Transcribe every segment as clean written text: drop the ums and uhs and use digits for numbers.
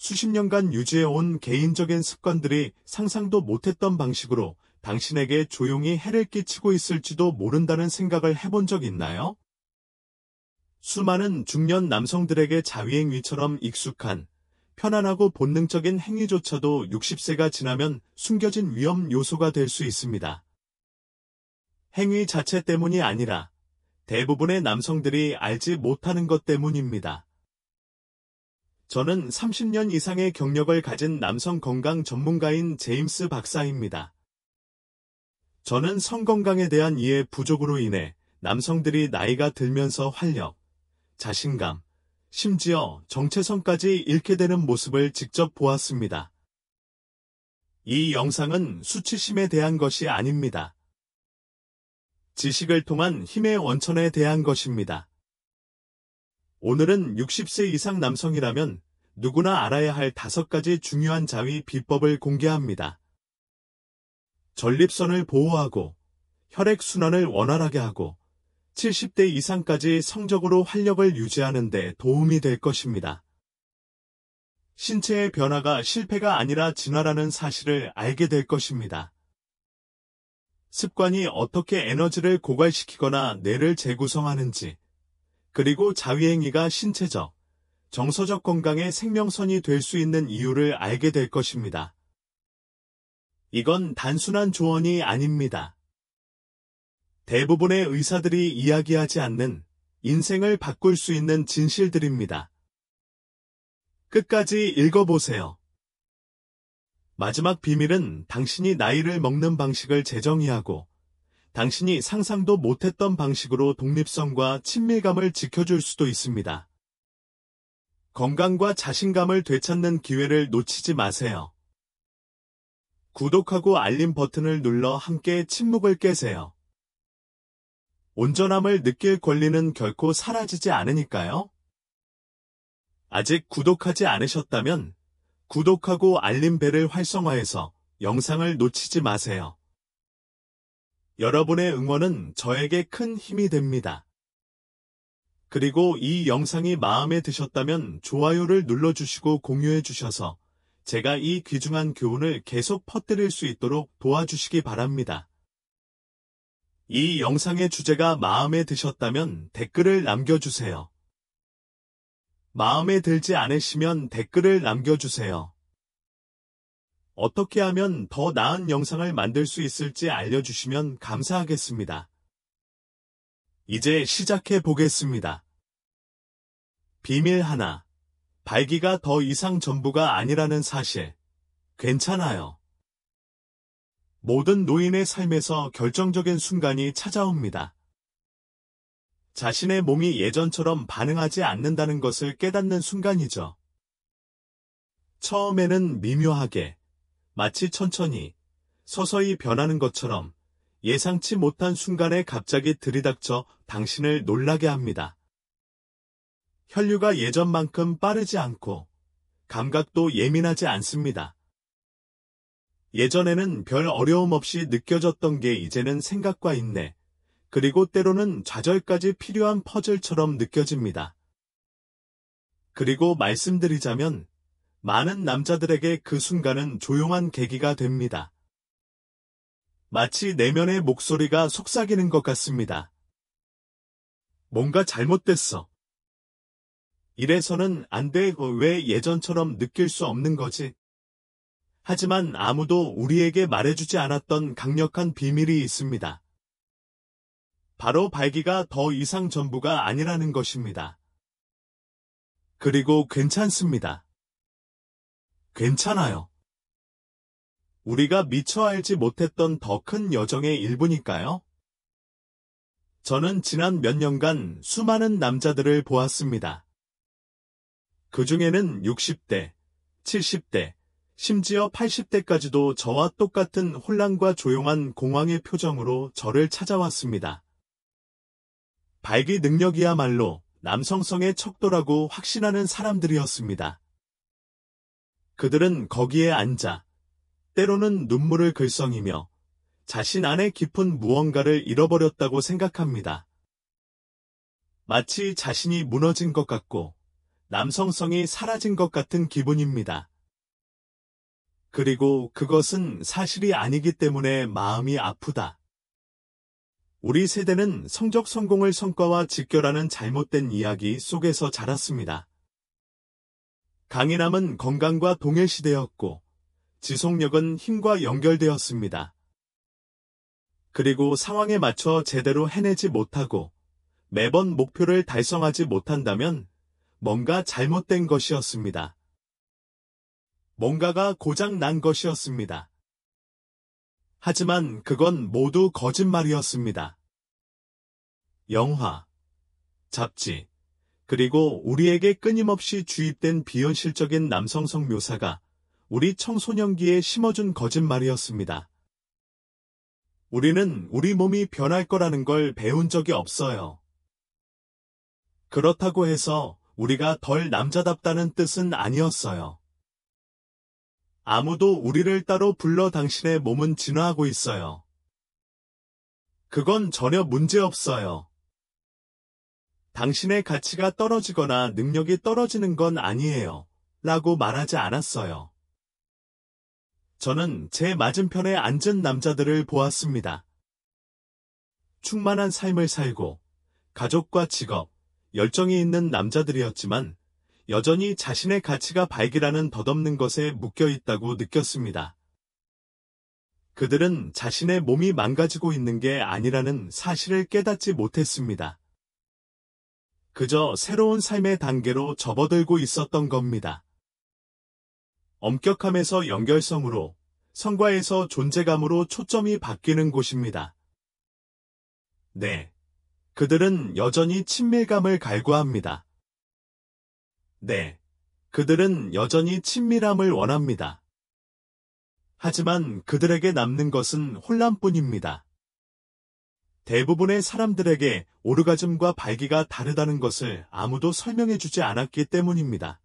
수십 년간 유지해온 개인적인 습관들이 상상도 못했던 방식으로 당신에게 조용히 해를 끼치고 있을지도 모른다는 생각을 해본 적 있나요? 수많은 중년 남성들에게 자위행위처럼 익숙한, 편안하고 본능적인 행위조차도 60세가 지나면 숨겨진 위험 요소가 될 수 있습니다. 행위 자체 때문이 아니라 대부분의 남성들이 알지 못하는 것 때문입니다. 저는 30년 이상의 경력을 가진 남성 건강 전문가인 제임스 박사입니다. 저는 성건강에 대한 이해 부족으로 인해 남성들이 나이가 들면서 활력, 자신감, 심지어 정체성까지 잃게 되는 모습을 직접 보았습니다. 이 영상은 수치심에 대한 것이 아닙니다. 지식을 통한 힘의 원천에 대한 것입니다. 오늘은 60세 이상 남성이라면 누구나 알아야 할 5가지 중요한 자위 비법을 공개합니다. 전립선을 보호하고 혈액순환을 원활하게 하고 70대 이상까지 성적으로 활력을 유지하는 데 도움이 될 것입니다. 신체의 변화가 실패가 아니라 진화라는 사실을 알게 될 것입니다. 습관이 어떻게 에너지를 고갈시키거나 뇌를 재구성하는지, 그리고 자위행위가 신체적, 정서적 건강의 생명선이 될 수 있는 이유를 알게 될 것입니다. 이건 단순한 조언이 아닙니다. 대부분의 의사들이 이야기하지 않는 인생을 바꿀 수 있는 진실들입니다. 끝까지 읽어보세요. 마지막 비밀은 당신이 나이를 먹는 방식을 재정의하고 당신이 상상도 못했던 방식으로 독립성과 친밀감을 지켜줄 수도 있습니다. 건강과 자신감을 되찾는 기회를 놓치지 마세요. 구독하고 알림 버튼을 눌러 함께 침묵을 깨세요. 온전함을 느낄 권리는 결코 사라지지 않으니까요. 아직 구독하지 않으셨다면 구독하고 알림벨을 활성화해서 영상을 놓치지 마세요. 여러분의 응원은 저에게 큰 힘이 됩니다. 그리고 이 영상이 마음에 드셨다면 좋아요를 눌러주시고 공유해주셔서 제가 이 귀중한 교훈을 계속 퍼뜨릴 수 있도록 도와주시기 바랍니다. 이 영상의 주제가 마음에 드셨다면 댓글을 남겨주세요. 마음에 들지 않으시면 댓글을 남겨주세요. 어떻게 하면 더 나은 영상을 만들 수 있을지 알려주시면 감사하겠습니다. 이제 시작해 보겠습니다. 비밀 하나. 발기가 더 이상 전부가 아니라는 사실. 괜찮아요. 모든 노인의 삶에서 결정적인 순간이 찾아옵니다. 자신의 몸이 예전처럼 반응하지 않는다는 것을 깨닫는 순간이죠. 처음에는 미묘하게, 마치 천천히, 서서히 변하는 것처럼 예상치 못한 순간에 갑자기 들이닥쳐 당신을 놀라게 합니다. 혈류가 예전만큼 빠르지 않고 감각도 예민하지 않습니다. 예전에는 별 어려움 없이 느껴졌던 게 이제는 생각과 인내, 그리고 때로는 좌절까지 필요한 퍼즐처럼 느껴집니다. 그리고 말씀드리자면 많은 남자들에게 그 순간은 조용한 계기가 됩니다. 마치 내면의 목소리가 속삭이는 것 같습니다. 뭔가 잘못됐어. 이래서는 안 돼. 왜 예전처럼 느낄 수 없는 거지? 하지만 아무도 우리에게 말해주지 않았던 강력한 비밀이 있습니다. 바로 발기가 더 이상 전부가 아니라는 것입니다. 그리고 괜찮습니다. 괜찮아요. 우리가 미처 알지 못했던 더 큰 여정의 일부니까요. 저는 지난 몇 년간 수많은 남자들을 보았습니다. 그 중에는 60대, 70대, 심지어 80대까지도 저와 똑같은 혼란과 조용한 공황의 표정으로 저를 찾아왔습니다. 발기 능력이야말로 남성성의 척도라고 확신하는 사람들이었습니다. 그들은 거기에 앉아 때로는 눈물을 글썽이며 자신 안에 깊은 무언가를 잃어버렸다고 생각합니다. 마치 자신이 무너진 것 같고 남성성이 사라진 것 같은 기분입니다. 그리고 그것은 사실이 아니기 때문에 마음이 아프다. 우리 세대는 성적 성공을 성과와 직결하는 잘못된 이야기 속에서 자랐습니다. 강인함은 건강과 동일시되었고, 지속력은 힘과 연결되었습니다. 그리고 상황에 맞춰 제대로 해내지 못하고 매번 목표를 달성하지 못한다면 뭔가 잘못된 것이었습니다. 뭔가가 고장 난 것이었습니다. 하지만 그건 모두 거짓말이었습니다. 영화, 잡지, 그리고 우리에게 끊임없이 주입된 비현실적인 남성성 묘사가 우리 청소년기에 심어준 거짓말이었습니다. 우리는 우리 몸이 변할 거라는 걸 배운 적이 없어요. 그렇다고 해서 우리가 덜 남자답다는 뜻은 아니었어요. 아무도 우리를 따로 불러 당신의 몸은 진화하고 있어요. 그건 전혀 문제없어요. 당신의 가치가 떨어지거나 능력이 떨어지는 건 아니에요. 라고 말하지 않았어요. 저는 제 맞은편에 앉은 남자들을 보았습니다. 충만한 삶을 살고 가족과 직업, 열정이 있는 남자들이었지만 여전히 자신의 가치가 발기라는 덧없는 것에 묶여 있다고 느꼈습니다. 그들은 자신의 몸이 망가지고 있는 게 아니라는 사실을 깨닫지 못했습니다. 그저 새로운 삶의 단계로 접어들고 있었던 겁니다. 엄격함에서 연결성으로, 성과에서 존재감으로 초점이 바뀌는 곳입니다. 네. 그들은 여전히 친밀감을 갈구합니다. 네. 그들은 여전히 친밀함을 원합니다. 하지만 그들에게 남는 것은 혼란뿐입니다. 대부분의 사람들에게 오르가즘과 발기가 다르다는 것을 아무도 설명해주지 않았기 때문입니다.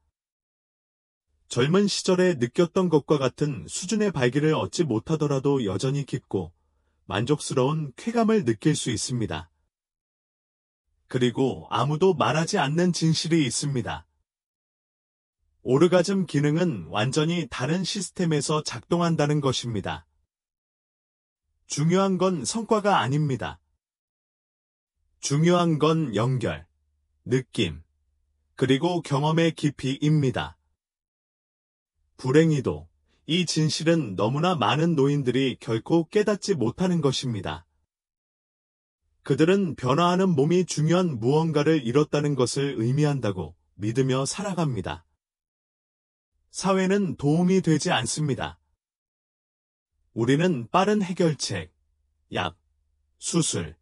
젊은 시절에 느꼈던 것과 같은 수준의 발기를 얻지 못하더라도 여전히 깊고 만족스러운 쾌감을 느낄 수 있습니다. 그리고 아무도 말하지 않는 진실이 있습니다. 오르가즘 기능은 완전히 다른 시스템에서 작동한다는 것입니다. 중요한 건 성과가 아닙니다. 중요한 건 연결, 느낌, 그리고 경험의 깊이입니다. 불행히도 이 진실은 너무나 많은 노인들이 결코 깨닫지 못하는 것입니다. 그들은 변화하는 몸이 중요한 무언가를 잃었다는 것을 의미한다고 믿으며 살아갑니다. 사회는 도움이 되지 않습니다. 우리는 빠른 해결책, 약, 수술,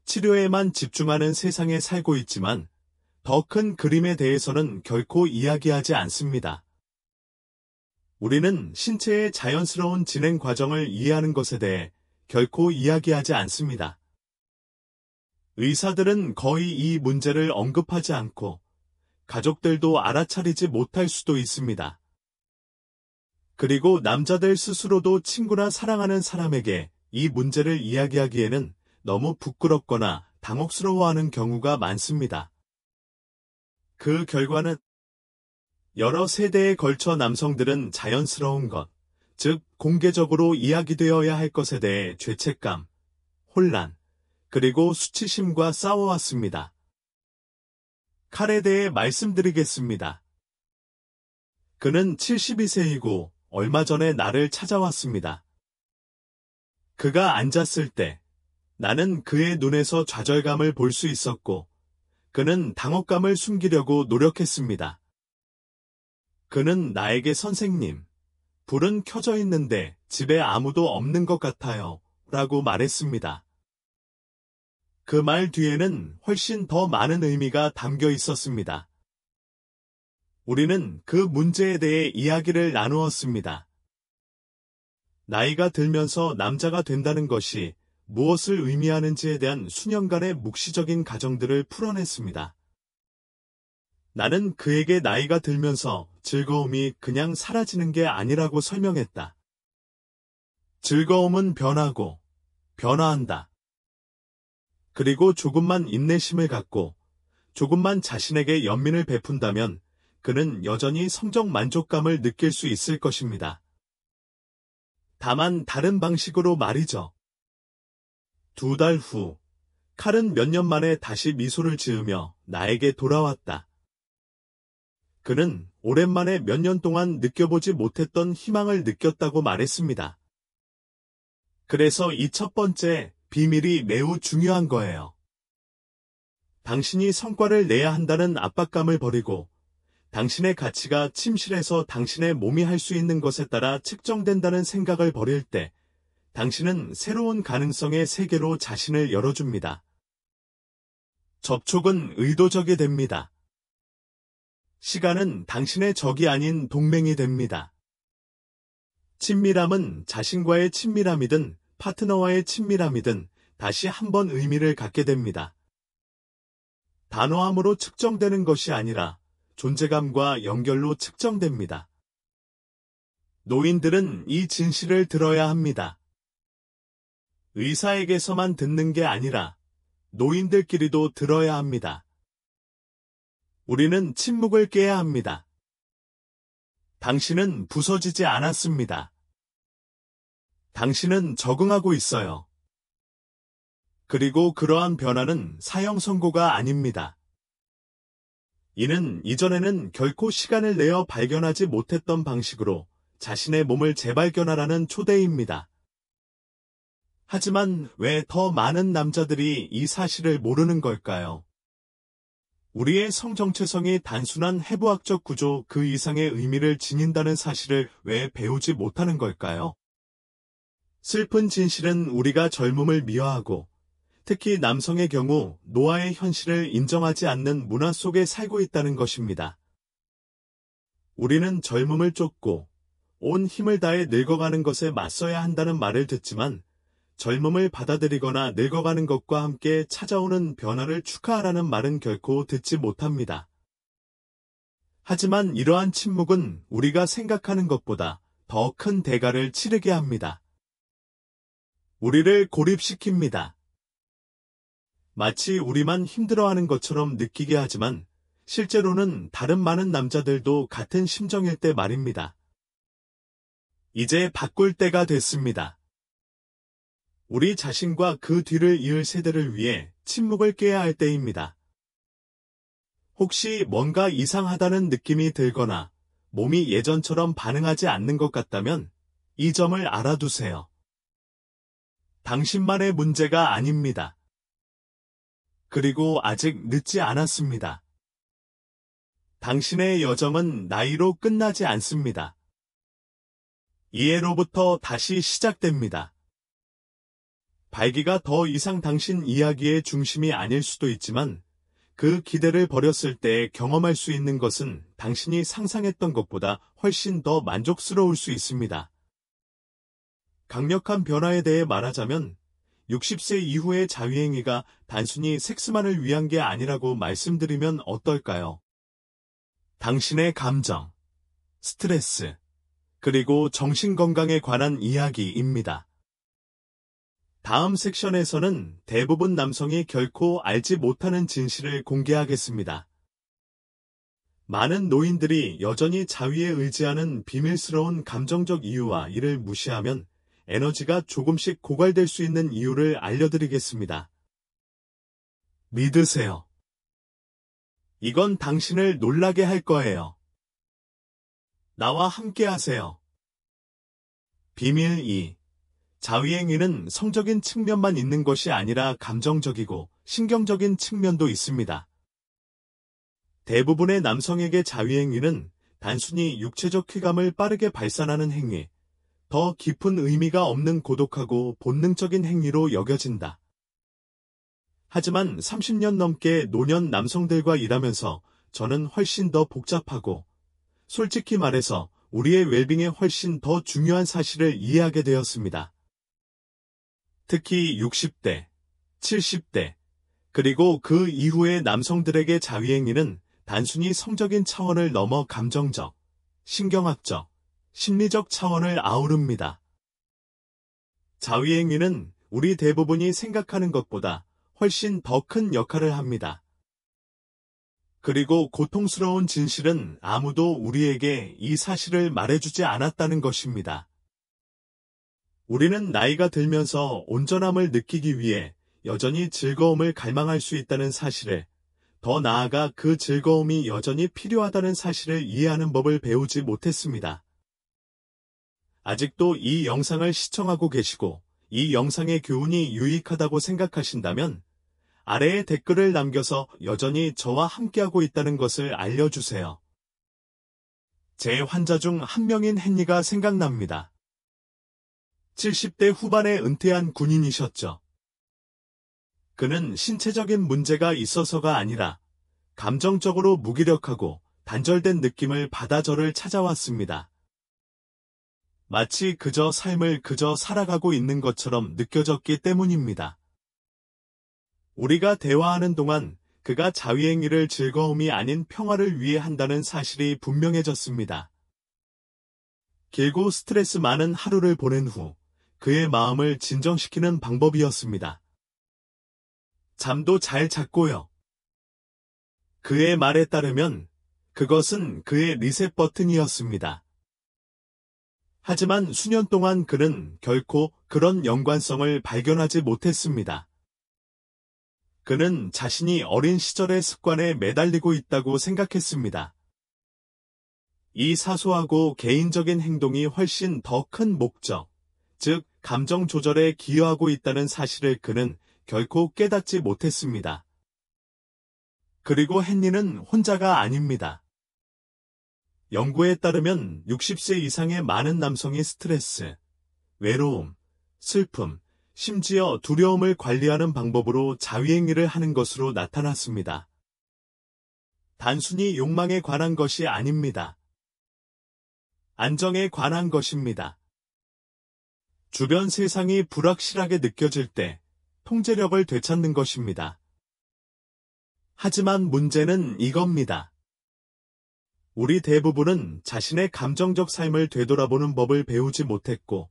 치료에만 집중하는 세상에 살고 있지만 더 큰 그림에 대해서는 결코 이야기하지 않습니다. 우리는 신체의 자연스러운 진행 과정을 이해하는 것에 대해 결코 이야기하지 않습니다. 의사들은 거의 이 문제를 언급하지 않고 가족들도 알아차리지 못할 수도 있습니다. 그리고 남자들 스스로도 친구나 사랑하는 사람에게 이 문제를 이야기하기에는 너무 부끄럽거나 당혹스러워하는 경우가 많습니다. 그 결과는 여러 세대에 걸쳐 남성들은 자연스러운 것, 즉 공개적으로 이야기되어야 할 것에 대해 죄책감, 혼란, 그리고 수치심과 싸워왔습니다. 칼에 대해 말씀드리겠습니다. 그는 72세이고 얼마 전에 나를 찾아왔습니다. 그가 앉았을 때 나는 그의 눈에서 좌절감을 볼 수 있었고 그는 당혹감을 숨기려고 노력했습니다. 그는 나에게 선생님, 불은 켜져 있는데 집에 아무도 없는 것 같아요. 라고 말했습니다. 그 말 뒤에는 훨씬 더 많은 의미가 담겨 있었습니다. 우리는 그 문제에 대해 이야기를 나누었습니다. 나이가 들면서 남자가 된다는 것이 무엇을 의미하는지에 대한 수년간의 묵시적인 가정들을 풀어냈습니다. 나는 그에게 나이가 들면서 즐거움이 그냥 사라지는 게 아니라고 설명했다. 즐거움은 변하고, 변화한다. 그리고 조금만 인내심을 갖고, 조금만 자신에게 연민을 베푼다면 그는 여전히 성적 만족감을 느낄 수 있을 것입니다. 다만 다른 방식으로 말이죠. 2달 후, 칼은 몇 년 만에 다시 미소를 지으며 나에게 돌아왔다. 그는 오랜만에 몇 년 동안 느껴보지 못했던 희망을 느꼈다고 말했습니다. 그래서 이 첫 번째 비밀이 매우 중요한 거예요. 당신이 성과를 내야 한다는 압박감을 버리고 당신의 가치가 침실에서 당신의 몸이 할 수 있는 것에 따라 측정된다는 생각을 버릴 때 당신은 새로운 가능성의 세계로 자신을 열어줍니다. 접촉은 의도적이 됩니다. 시간은 당신의 적이 아닌 동맹이 됩니다. 친밀함은 자신과의 친밀함이든 파트너와의 친밀함이든 다시 한번 의미를 갖게 됩니다. 단호함으로 측정되는 것이 아니라 존재감과 연결로 측정됩니다. 노인들은 이 진실을 들어야 합니다. 의사에게서만 듣는 게 아니라 노인들끼리도 들어야 합니다. 우리는 침묵을 깨야 합니다. 당신은 부서지지 않았습니다. 당신은 적응하고 있어요. 그리고 그러한 변화는 사형 선고가 아닙니다. 이는 이전에는 결코 시간을 내어 발견하지 못했던 방식으로 자신의 몸을 재발견하라는 초대입니다. 하지만 왜 더 많은 남자들이 이 사실을 모르는 걸까요? 우리의 성정체성이 단순한 해부학적 구조 그 이상의 의미를 지닌다는 사실을 왜 배우지 못하는 걸까요? 슬픈 진실은 우리가 젊음을 미화하고 특히 남성의 경우 노화의 현실을 인정하지 않는 문화 속에 살고 있다는 것입니다. 우리는 젊음을 쫓고 온 힘을 다해 늙어가는 것에 맞서야 한다는 말을 듣지만 젊음을 받아들이거나 늙어가는 것과 함께 찾아오는 변화를 축하하라는 말은 결코 듣지 못합니다. 하지만 이러한 침묵은 우리가 생각하는 것보다 더 큰 대가를 치르게 합니다. 우리를 고립시킵니다. 마치 우리만 힘들어하는 것처럼 느끼게 하지만 실제로는 다른 많은 남자들도 같은 심정일 때 말입니다. 이제 바꿀 때가 됐습니다. 우리 자신과 그 뒤를 이을 세대를 위해 침묵을 깨야 할 때입니다. 혹시 뭔가 이상하다는 느낌이 들거나 몸이 예전처럼 반응하지 않는 것 같다면 이 점을 알아두세요. 당신만의 문제가 아닙니다. 그리고 아직 늦지 않았습니다. 당신의 여정은 나이로 끝나지 않습니다. 이해로부터 다시 시작됩니다. 발기가 더 이상 당신 이야기의 중심이 아닐 수도 있지만 그 기대를 버렸을 때 경험할 수 있는 것은 당신이 상상했던 것보다 훨씬 더 만족스러울 수 있습니다. 강력한 변화에 대해 말하자면 60세 이후의 자유행위가 단순히 섹스만을 위한 게 아니라고 말씀드리면 어떨까요? 당신의 감정, 스트레스, 그리고 정신건강에 관한 이야기입니다. 다음 섹션에서는 대부분 남성이 결코 알지 못하는 진실을 공개하겠습니다. 많은 노인들이 여전히 자위에 의지하는 비밀스러운 감정적 이유와 이를 무시하면 에너지가 조금씩 고갈될 수 있는 이유를 알려드리겠습니다. 믿으세요. 이건 당신을 놀라게 할 거예요. 나와 함께 하세요. 비밀 2. 자위행위는 성적인 측면만 있는 것이 아니라 감정적이고 신경적인 측면도 있습니다. 대부분의 남성에게 자위행위는 단순히 육체적 쾌감을 빠르게 발산하는 행위, 더 깊은 의미가 없는 고독하고 본능적인 행위로 여겨진다. 하지만 30년 넘게 노년 남성들과 일하면서 저는 훨씬 더 복잡하고 솔직히 말해서 우리의 웰빙에 훨씬 더 중요한 사실을 이해하게 되었습니다. 특히 60대, 70대, 그리고 그 이후의 남성들에게 자위행위는 단순히 성적인 차원을 넘어 감정적, 신경학적, 심리적 차원을 아우릅니다. 자위행위는 우리 대부분이 생각하는 것보다 훨씬 더 큰 역할을 합니다. 그리고 고통스러운 진실은 아무도 우리에게 이 사실을 말해주지 않았다는 것입니다. 우리는 나이가 들면서 온전함을 느끼기 위해 여전히 즐거움을 갈망할 수 있다는 사실을, 더 나아가 그 즐거움이 여전히 필요하다는 사실을 이해하는 법을 배우지 못했습니다. 아직도 이 영상을 시청하고 계시고 이 영상의 교훈이 유익하다고 생각하신다면 아래에 댓글을 남겨서 여전히 저와 함께하고 있다는 것을 알려주세요. 제 환자 중 한 명인 헨리가 생각납니다. 70대 후반에 은퇴한 군인이셨죠. 그는 신체적인 문제가 있어서가 아니라 감정적으로 무기력하고 단절된 느낌을 받아 저를 찾아왔습니다. 마치 그저 삶을 그저 살아가고 있는 것처럼 느껴졌기 때문입니다. 우리가 대화하는 동안 그가 자위행위를 즐거움이 아닌 평화를 위해 한다는 사실이 분명해졌습니다. 길고 스트레스 많은 하루를 보낸 후 그의 마음을 진정시키는 방법이었습니다. 잠도 잘 잤고요. 그의 말에 따르면 그것은 그의 리셋 버튼이었습니다. 하지만 수년 동안 그는 결코 그런 연관성을 발견하지 못했습니다. 그는 자신이 어린 시절의 습관에 매달리고 있다고 생각했습니다. 이 사소하고 개인적인 행동이 훨씬 더 큰 목적, 즉 감정 조절에 기여하고 있다는 사실을 그는 결코 깨닫지 못했습니다. 그리고 헨리는 혼자가 아닙니다. 연구에 따르면 60세 이상의 많은 남성이 스트레스, 외로움, 슬픔, 심지어 두려움을 관리하는 방법으로 자위행위를 하는 것으로 나타났습니다. 단순히 욕망에 관한 것이 아닙니다. 안정에 관한 것입니다. 주변 세상이 불확실하게 느껴질 때 통제력을 되찾는 것입니다. 하지만 문제는 이겁니다. 우리 대부분은 자신의 감정적 삶을 되돌아보는 법을 배우지 못했고,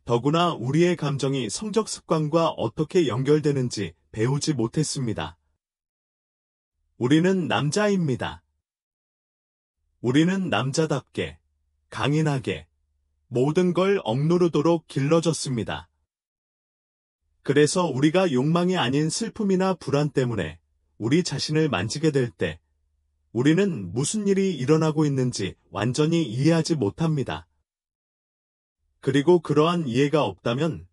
더구나 우리의 감정이 성적 습관과 어떻게 연결되는지 배우지 못했습니다. 우리는 남자입니다. 우리는 남자답게, 강인하게, 모든 걸 억누르도록 길러졌습니다. 그래서 우리가 욕망이 아닌 슬픔이나 불안 때문에 우리 자신을 만지게 될 때, 우리는 무슨 일이 일어나고 있는지 완전히 이해하지 못합니다. 그리고 그러한 이해가 없다면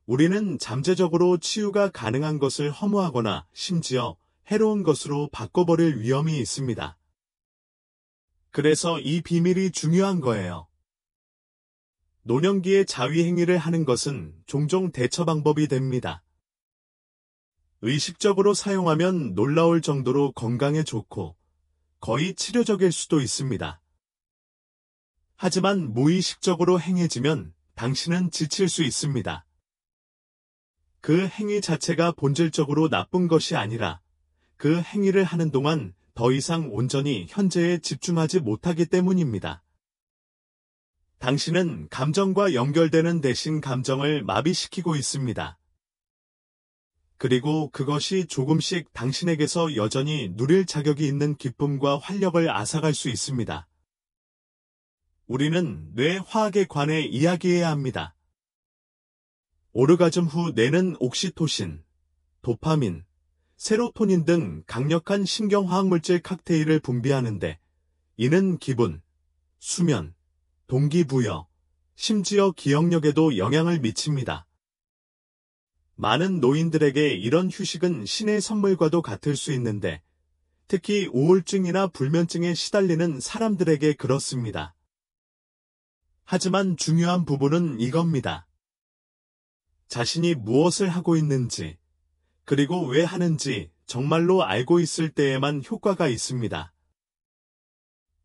우리는 잠재적으로 치유가 가능한 것을 허무하거나 심지어 해로운 것으로 바꿔버릴 위험이 있습니다. 그래서 이 비밀이 중요한 거예요. 노년기에 자위행위를 하는 것은 종종 대처 방법이 됩니다. 의식적으로 사용하면 놀라울 정도로 건강에 좋고 거의 치료적일 수도 있습니다. 하지만 무의식적으로 행해지면 당신은 지칠 수 있습니다. 그 행위 자체가 본질적으로 나쁜 것이 아니라 그 행위를 하는 동안 더 이상 온전히 현재에 집중하지 못하기 때문입니다. 당신은 감정과 연결되는 대신 감정을 마비시키고 있습니다. 그리고 그것이 조금씩 당신에게서 여전히 누릴 자격이 있는 기쁨과 활력을 앗아갈 수 있습니다. 우리는 뇌 화학에 관해 이야기해야 합니다. 오르가즘 후 뇌는 옥시토신, 도파민, 세로토닌 등 강력한 신경화학물질 칵테일을 분비하는데 이는 기분, 수면, 동기부여, 심지어 기억력에도 영향을 미칩니다. 많은 노인들에게 이런 휴식은 신의 선물과도 같을 수 있는데 특히 우울증이나 불면증에 시달리는 사람들에게 그렇습니다. 하지만 중요한 부분은 이겁니다. 자신이 무엇을 하고 있는지, 그리고 왜 하는지 정말로 알고 있을 때에만 효과가 있습니다.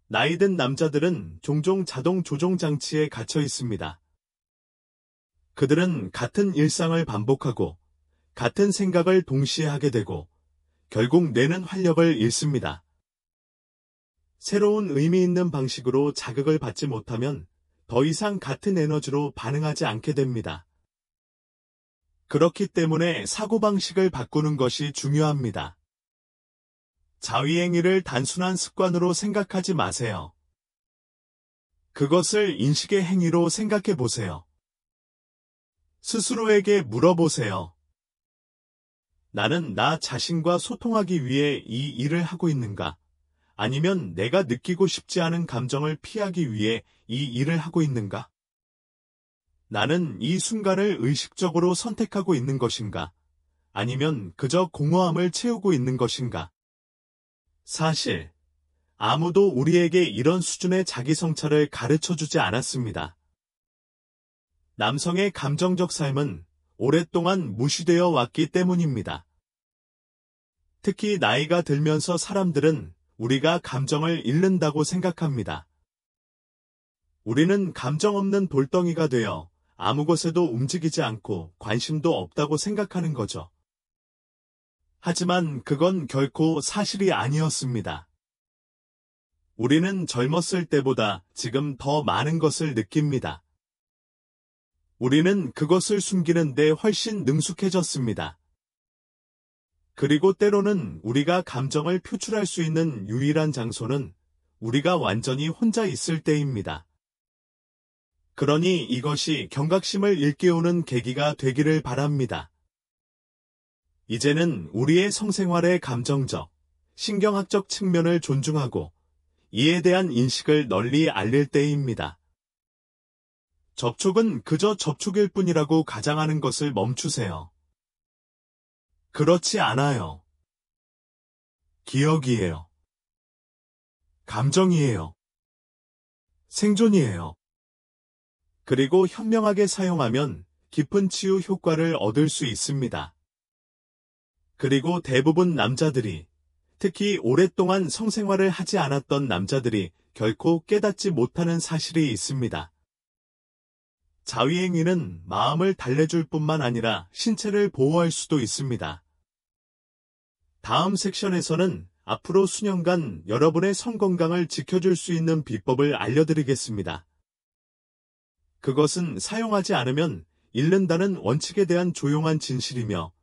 나이든 남자들은 종종 자동 조종 장치에 갇혀 있습니다. 그들은 같은 일상을 반복하고 같은 생각을 동시에 하게 되고 결국 뇌는 활력을 잃습니다. 새로운 의미 있는 방식으로 자극을 받지 못하면 더 이상 같은 에너지로 반응하지 않게 됩니다. 그렇기 때문에 사고방식을 바꾸는 것이 중요합니다. 자위행위를 단순한 습관으로 생각하지 마세요. 그것을 인식의 행위로 생각해 보세요. 스스로에게 물어보세요. 나는 나 자신과 소통하기 위해 이 일을 하고 있는가? 아니면 내가 느끼고 싶지 않은 감정을 피하기 위해 이 일을 하고 있는가? 나는 이 순간을 의식적으로 선택하고 있는 것인가? 아니면 그저 공허함을 채우고 있는 것인가? 사실, 아무도 우리에게 이런 수준의 자기 성찰을 가르쳐주지 않았습니다. 남성의 감정적 삶은 오랫동안 무시되어 왔기 때문입니다. 특히 나이가 들면서 사람들은 우리가 감정을 잃는다고 생각합니다. 우리는 감정 없는 돌덩이가 되어 아무 것에도 움직이지 않고 관심도 없다고 생각하는 거죠. 하지만 그건 결코 사실이 아니었습니다. 우리는 젊었을 때보다 지금 더 많은 것을 느낍니다. 우리는 그것을 숨기는 데 훨씬 능숙해졌습니다. 그리고 때로는 우리가 감정을 표출할 수 있는 유일한 장소는 우리가 완전히 혼자 있을 때입니다. 그러니 이것이 경각심을 일깨우는 계기가 되기를 바랍니다. 이제는 우리의 성생활의 감정적, 신경학적 측면을 존중하고 이에 대한 인식을 널리 알릴 때입니다. 접촉은 그저 접촉일 뿐이라고 가장하는 것을 멈추세요. 그렇지 않아요. 기억이에요. 감정이에요. 생존이에요. 그리고 현명하게 사용하면 깊은 치유 효과를 얻을 수 있습니다. 그리고 대부분 남자들이, 특히 오랫동안 성생활을 하지 않았던 남자들이 결코 깨닫지 못하는 사실이 있습니다. 자위행위는 마음을 달래줄 뿐만 아니라 신체를 보호할 수도 있습니다. 다음 섹션에서는 앞으로 수년간 여러분의 성건강을 지켜줄 수 있는 비법을 알려드리겠습니다. 그것은 사용하지 않으면 잃는다는 원칙에 대한 조용한 진실이며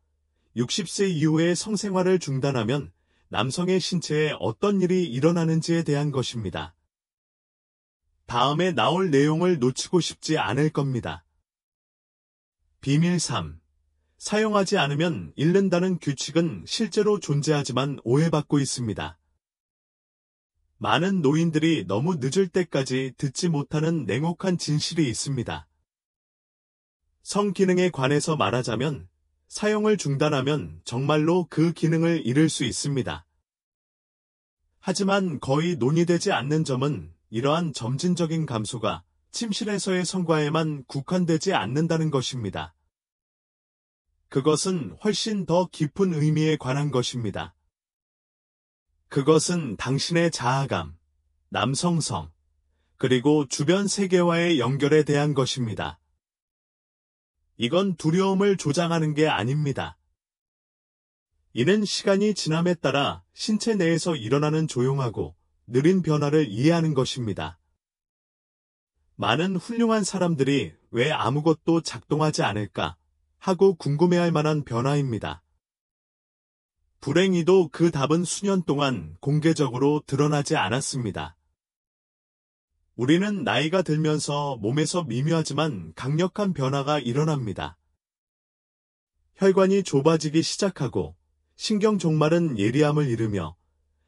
60세 이후에 성생활을 중단하면 남성의 신체에 어떤 일이 일어나는지에 대한 것입니다. 다음에 나올 내용을 놓치고 싶지 않을 겁니다. 비밀 3. 사용하지 않으면 잃는다는 규칙은 실제로 존재하지만 오해받고 있습니다. 많은 노인들이 너무 늦을 때까지 듣지 못하는 냉혹한 진실이 있습니다. 성기능에 관해서 말하자면 사용을 중단하면 정말로 그 기능을 잃을 수 있습니다. 하지만 거의 논의되지 않는 점은 이러한 점진적인 감소가 침실에서의 성과에만 국한되지 않는다는 것입니다. 그것은 훨씬 더 깊은 의미에 관한 것입니다. 그것은 당신의 자아감, 남성성, 그리고 주변 세계와의 연결에 대한 것입니다. 이건 두려움을 조장하는 게 아닙니다. 이는 시간이 지남에 따라 신체 내에서 일어나는 조용하고 느린 변화를 이해하는 것입니다. 많은 훌륭한 사람들이 왜 아무것도 작동하지 않을까 하고 궁금해할 만한 변화입니다. 불행히도 그 답은 수년 동안 공개적으로 드러나지 않았습니다. 우리는 나이가 들면서 몸에서 미묘하지만 강력한 변화가 일어납니다. 혈관이 좁아지기 시작하고 신경 종말은 예리함을 잃으며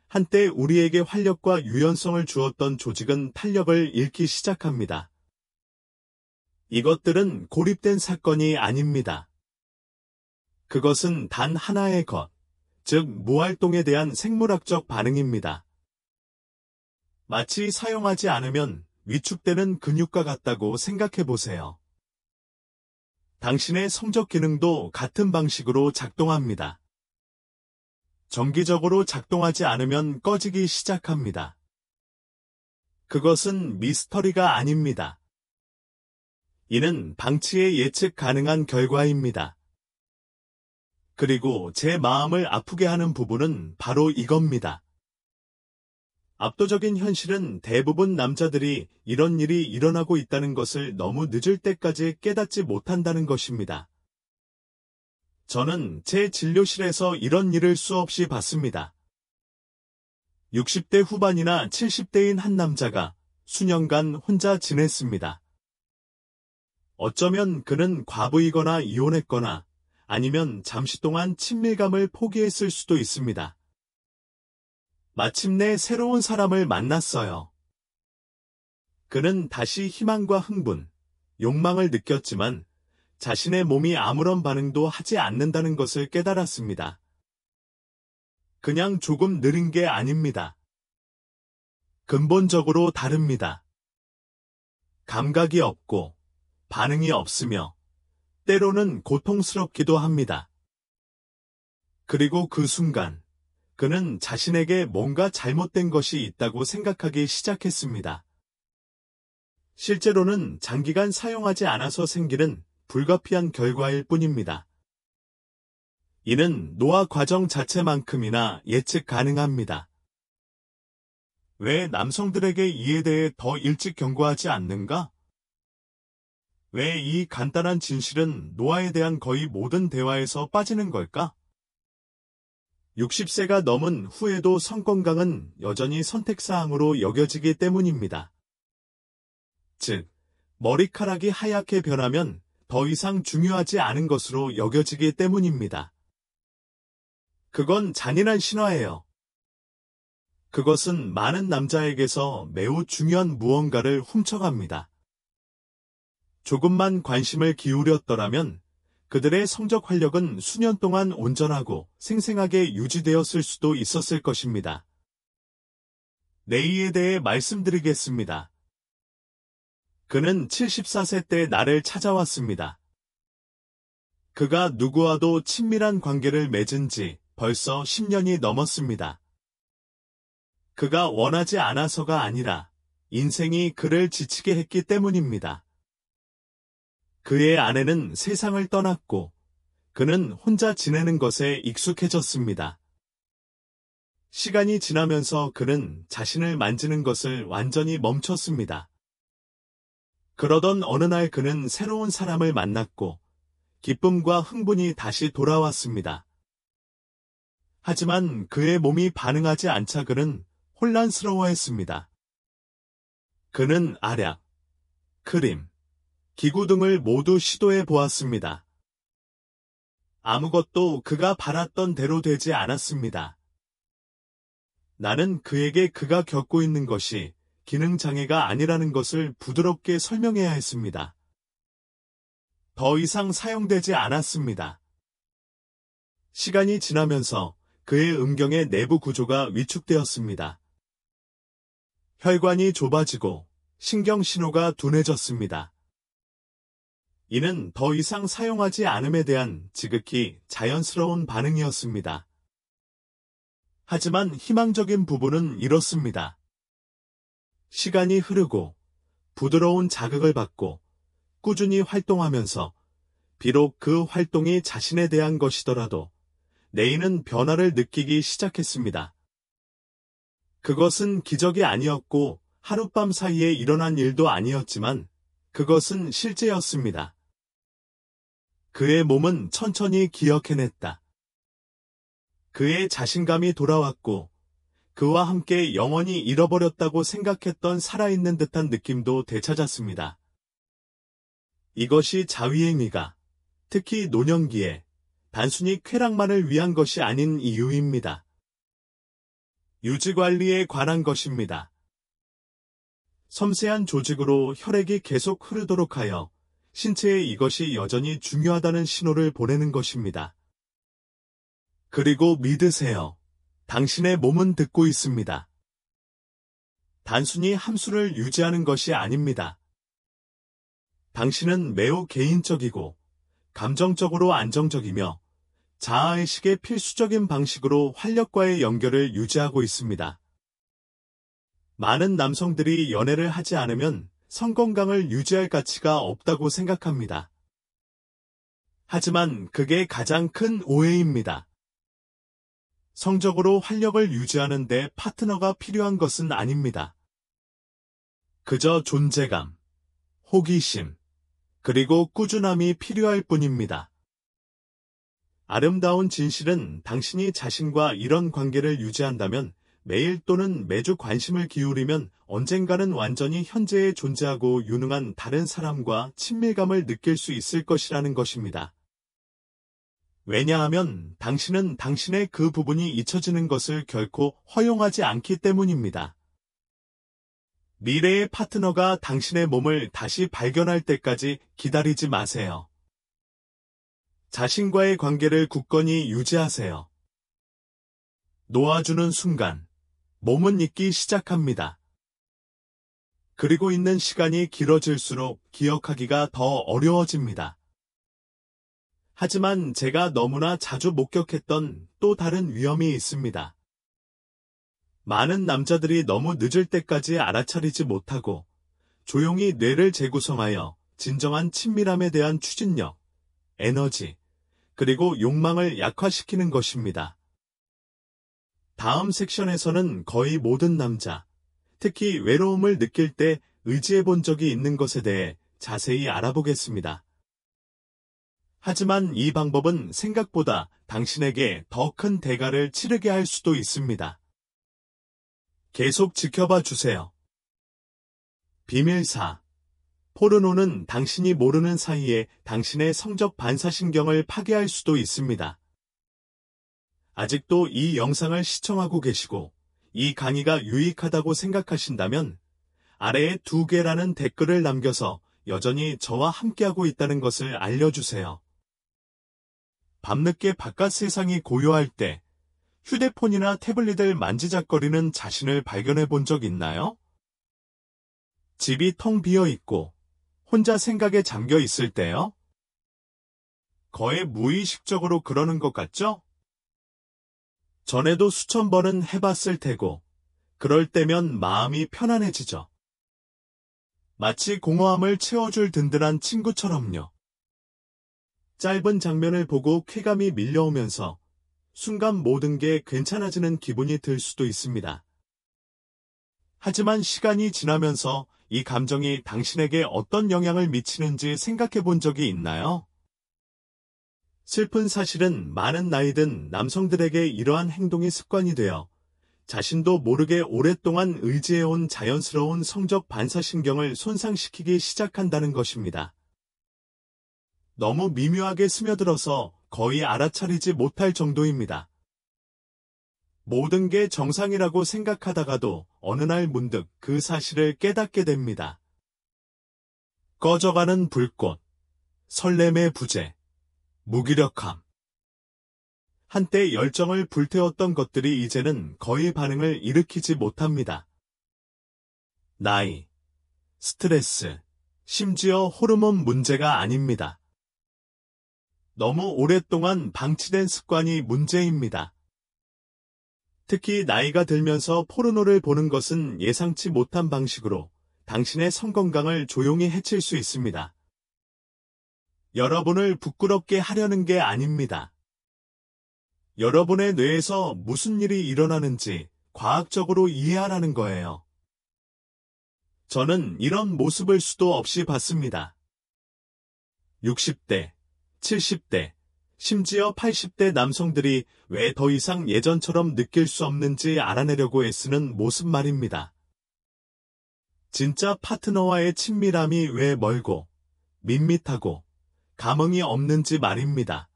한때 우리에게 활력과 유연성을 주었던 조직은 탄력을 잃기 시작합니다. 이것들은 고립된 사건이 아닙니다. 그것은 단 하나의 것, 즉 무활동에 대한 생물학적 반응입니다. 마치 사용하지 않으면 위축되는 근육과 같다고 생각해 보세요. 당신의 성적 기능도 같은 방식으로 작동합니다. 정기적으로 작동하지 않으면 꺼지기 시작합니다. 그것은 미스터리가 아닙니다. 이는 방치의 예측 가능한 결과입니다. 그리고 제 마음을 아프게 하는 부분은 바로 이겁니다. 압도적인 현실은 대부분 남자들이 이런 일이 일어나고 있다는 것을 너무 늦을 때까지 깨닫지 못한다는 것입니다. 저는 제 진료실에서 이런 일을 수없이 봤습니다. 60대 후반이나 70대인 한 남자가 수년간 혼자 지냈습니다. 어쩌면 그는 과부이거나 이혼했거나 아니면 잠시 동안 친밀감을 포기했을 수도 있습니다. 마침내 새로운 사람을 만났어요. 그는 다시 희망과 흥분, 욕망을 느꼈지만 자신의 몸이 아무런 반응도 하지 않는다는 것을 깨달았습니다. 그냥 조금 느린 게 아닙니다. 근본적으로 다릅니다. 감각이 없고 반응이 없으며 때로는 고통스럽기도 합니다. 그리고 그 순간 그는 자신에게 뭔가 잘못된 것이 있다고 생각하기 시작했습니다. 실제로는 장기간 사용하지 않아서 생기는 불가피한 결과일 뿐입니다. 이는 노화 과정 자체만큼이나 예측 가능합니다. 왜 남성들에게 이에 대해 더 일찍 경고하지 않는가? 왜 이 간단한 진실은 노화에 대한 거의 모든 대화에서 빠지는 걸까? 60세가 넘은 후에도 성건강은 여전히 선택사항으로 여겨지기 때문입니다. 즉, 머리카락이 하얗게 변하면 더 이상 중요하지 않은 것으로 여겨지기 때문입니다. 그건 잔인한 신화예요. 그것은 많은 남자에게서 매우 중요한 무언가를 훔쳐갑니다. 조금만 관심을 기울였더라면 그들의 성적 활력은 수년 동안 온전하고 생생하게 유지되었을 수도 있었을 것입니다. 레이에 대해 말씀드리겠습니다. 그는 74세 때 나를 찾아왔습니다. 그가 누구와도 친밀한 관계를 맺은 지 벌써 10년이 넘었습니다. 그가 원하지 않아서가 아니라 인생이 그를 지치게 했기 때문입니다. 그의 아내는 세상을 떠났고 그는 혼자 지내는 것에 익숙해졌습니다. 시간이 지나면서 그는 자신을 만지는 것을 완전히 멈췄습니다. 그러던 어느 날 그는 새로운 사람을 만났고 기쁨과 흥분이 다시 돌아왔습니다. 하지만 그의 몸이 반응하지 않자 그는 혼란스러워했습니다. 그는 알약, 크림, 기구 등을 모두 시도해 보았습니다. 아무것도 그가 바랐던 대로 되지 않았습니다. 나는 그에게 그가 겪고 있는 것이 기능장애가 아니라는 것을 부드럽게 설명해야 했습니다. 더 이상 사용되지 않았습니다. 시간이 지나면서 그의 음경의 내부 구조가 위축되었습니다. 혈관이 좁아지고 신경신호가 둔해졌습니다. 이는 더 이상 사용하지 않음에 대한 지극히 자연스러운 반응이었습니다. 하지만 희망적인 부분은 이렇습니다. 시간이 흐르고 부드러운 자극을 받고 꾸준히 활동하면서 비록 그 활동이 자신에 대한 것이더라도 레이는 변화를 느끼기 시작했습니다. 그것은 기적이 아니었고 하룻밤 사이에 일어난 일도 아니었지만 그것은 실제였습니다. 그의 몸은 천천히 기억해냈다. 그의 자신감이 돌아왔고 그와 함께 영원히 잃어버렸다고 생각했던 살아있는 듯한 느낌도 되찾았습니다. 이것이 자위행위가 특히 노년기에 단순히 쾌락만을 위한 것이 아닌 이유입니다. 유지관리에 관한 것입니다. 섬세한 조직으로 혈액이 계속 흐르도록 하여 신체에 이것이 여전히 중요하다는 신호를 보내는 것입니다. 그리고 믿으세요. 당신의 몸은 듣고 있습니다. 단순히 함수를 유지하는 것이 아닙니다. 당신은 매우 개인적이고 감정적으로 안정적이며 자아의식의 필수적인 방식으로 활력과의 연결을 유지하고 있습니다. 많은 남성들이 연애를 하지 않으면 성건강을 유지할 가치가 없다고 생각합니다. 하지만 그게 가장 큰 오해입니다. 성적으로 활력을 유지하는 데 파트너가 필요한 것은 아닙니다. 그저 존재감, 호기심, 그리고 꾸준함이 필요할 뿐입니다. 아름다운 진실은 당신이 자신과 이런 관계를 유지한다면 매일 또는 매주 관심을 기울이면 언젠가는 완전히 현재에 존재하고 유능한 다른 사람과 친밀감을 느낄 수 있을 것이라는 것입니다. 왜냐하면 당신은 당신의 그 부분이 잊혀지는 것을 결코 허용하지 않기 때문입니다. 미래의 파트너가 당신의 몸을 다시 발견할 때까지 기다리지 마세요. 자신과의 관계를 굳건히 유지하세요. 놓아주는 순간, 몸은 잊기 시작합니다. 그리고 있는 시간이 길어질수록 기억하기가 더 어려워집니다. 하지만 제가 너무나 자주 목격했던 또 다른 위험이 있습니다. 많은 남자들이 너무 늦을 때까지 알아차리지 못하고 조용히 뇌를 재구성하여 진정한 친밀함에 대한 추진력, 에너지, 그리고 욕망을 약화시키는 것입니다. 다음 섹션에서는 거의 모든 남자, 특히 외로움을 느낄 때 의지해 본 적이 있는 것에 대해 자세히 알아보겠습니다. 하지만 이 방법은 생각보다 당신에게 더 큰 대가를 치르게 할 수도 있습니다. 계속 지켜봐 주세요. 비밀 4. 포르노는 당신이 모르는 사이에 당신의 성적 반사신경을 파괴할 수도 있습니다. 아직도 이 영상을 시청하고 계시고 이 강의가 유익하다고 생각하신다면 아래에 2개라는 댓글을 남겨서 여전히 저와 함께하고 있다는 것을 알려주세요. 밤늦게 바깥 세상이 고요할 때 휴대폰이나 태블릿을 만지작거리는 자신을 발견해 본 적 있나요? 집이 텅 비어 있고 혼자 생각에 잠겨 있을 때요? 거의 무의식적으로 그러는 것 같죠? 전에도 수천 번은 해봤을 테고, 그럴 때면 마음이 편안해지죠. 마치 공허함을 채워줄 든든한 친구처럼요. 짧은 장면을 보고 쾌감이 밀려오면서 순간 모든 게 괜찮아지는 기분이 들 수도 있습니다. 하지만 시간이 지나면서 이 감정이 당신에게 어떤 영향을 미치는지 생각해 본 적이 있나요? 슬픈 사실은 많은 나이 든 남성들에게 이러한 행동이 습관이 되어 자신도 모르게 오랫동안 의지해온 자연스러운 성적 반사신경을 손상시키기 시작한다는 것입니다. 너무 미묘하게 스며들어서 거의 알아차리지 못할 정도입니다. 모든 게 정상이라고 생각하다가도 어느 날 문득 그 사실을 깨닫게 됩니다. 꺼져가는 불꽃, 설렘의 부재, 무기력함. 한때 열정을 불태웠던 것들이 이제는 거의 반응을 일으키지 못합니다. 나이, 스트레스, 심지어 호르몬 문제가 아닙니다. 너무 오랫동안 방치된 습관이 문제입니다. 특히 나이가 들면서 포르노를 보는 것은 예상치 못한 방식으로 당신의 성건강을 조용히 해칠 수 있습니다. 여러분을 부끄럽게 하려는 게 아닙니다. 여러분의 뇌에서 무슨 일이 일어나는지 과학적으로 이해하라는 거예요. 저는 이런 모습을 수도 없이 봤습니다. 60대, 70대, 심지어 80대 남성들이 왜 더 이상 예전처럼 느낄 수 없는지 알아내려고 애쓰는 모습 말입니다. 진짜 파트너와의 친밀함이 왜 멀고, 밋밋하고, 감흥이 없는지 말입니다.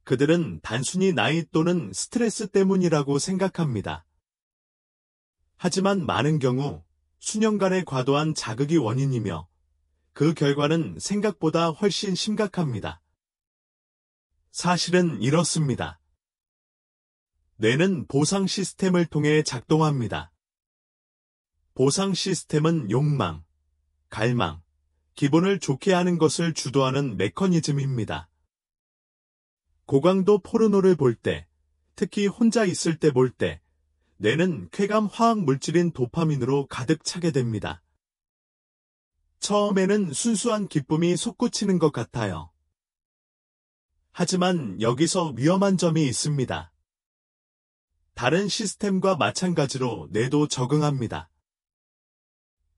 그들은 단순히 나이 또는 스트레스 때문이라고 생각합니다. 하지만 많은 경우 수년간의 과도한 자극이 원인이며 그 결과는 생각보다 훨씬 심각합니다. 사실은 이렇습니다. 뇌는 보상 시스템을 통해 작동합니다. 보상 시스템은 욕망, 갈망, 기분을 좋게 하는 것을 주도하는 메커니즘입니다. 고강도 포르노를 볼 때, 특히 혼자 있을 때 볼 때, 뇌는 쾌감 화학 물질인 도파민으로 가득 차게 됩니다. 처음에는 순수한 기쁨이 솟구치는 것 같아요. 하지만 여기서 위험한 점이 있습니다. 다른 시스템과 마찬가지로 뇌도 적응합니다.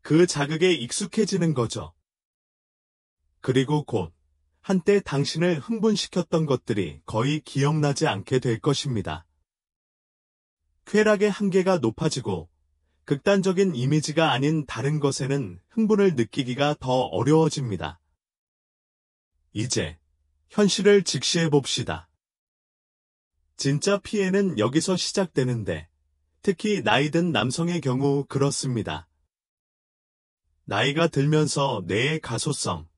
그 자극에 익숙해지는 거죠. 그리고 곧 한때 당신을 흥분시켰던 것들이 거의 기억나지 않게 될 것입니다. 쾌락의 한계가 높아지고 극단적인 이미지가 아닌 다른 것에는 흥분을 느끼기가 더 어려워집니다. 이제 현실을 직시해 봅시다. 진짜 피해는 여기서 시작되는데 특히 나이 든 남성의 경우 그렇습니다. 나이가 들면서 뇌의 가소성,